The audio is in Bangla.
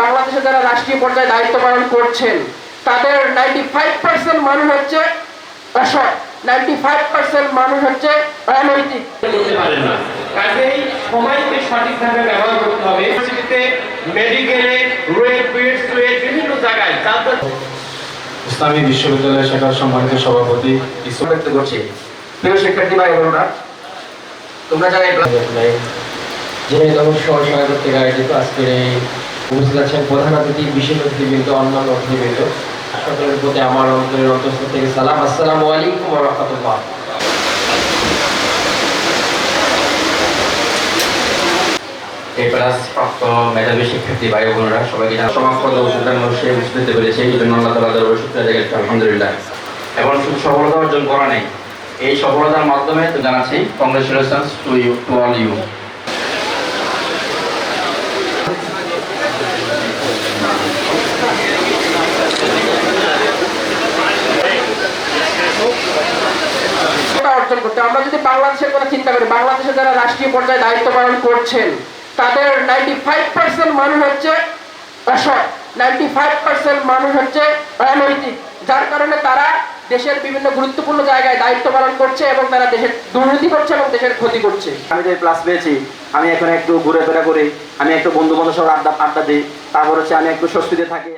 বাংলাদেশে যারা রাষ্ট্রীয় পর্যায়ে দায়িত্ব পালন করছেন তাদের 95% মানুষ হচ্ছে অসৎ, 95% মানুষ হচ্ছে অনৈতিক। কাজেই সময়কে সঠিকভাবে ব্যবহার করতে হবে। মেডিকেলে বিভিন্ন জায়গায় ইসলামী বিশ্ববিদ্যালয় শাখার সম্মানিত সভাপতি ব্যক্ত করছি। প্রিয় শিক্ষার্থী ভাই বোনেরা, তোমরা যারা সহযোগিতা থেকে আয়োজিত আজকের এই উপস্থিত আছেন প্রধান অতিথি, বিশেষ অতিথিবৃন্দ, অন্যান্য অতিথিবৃন্দ, সকলের প্রতি আমার অন্তরের অন্তঃস্থল থেকে সালাম। আসসালামু আলাইকুম ওয়া রাহমাতুল্লাহ। এই ক্লাস প্রাপ্ত মেধাবী শিক্ষার্থী ভাই বোনেরা সবাইকে সমাজপদ উচ্চতার মধ্যে বুঝতে পেরেছে, এই জন্য আল্লাহ তাআলা দরবারে শুকরিয়া আদায় করছি, আলহামদুলিল্লাহ। এবং শুধু সফলতা অর্জন করা নেই, এই সফলতার মাধ্যমে তো জানাচ্ছি congratulations to you, to all you. অর্জন করতে আমরা যদি বাংলাদেশের কথা চিন্তা করি, বাংলাদেশে যারা রাষ্ট্রীয় পর্যায়ে দায়িত্ব পালন করছেন তাদের 95% মানুষ হচ্ছে অসৎ, 95% মানুষ হচ্ছে অনৈতিক, যার কারণে তারা দেশের বিভিন্ন গুরুত্বপূর্ণ জায়গায় দায়িত্ব পালন করছে এবং তারা দেশের দুর্নীতি করছে এবং দেশের ক্ষতি করছে। আমি যে ক্লাস পেয়েছি, আমি এখন একটু ঘুরে ফেরা করি, আমি একটু বন্ধু বান্ধব সহ আড্ডা দিই, তারপর হচ্ছে আমি একটু স্বস্তিতে থাকি।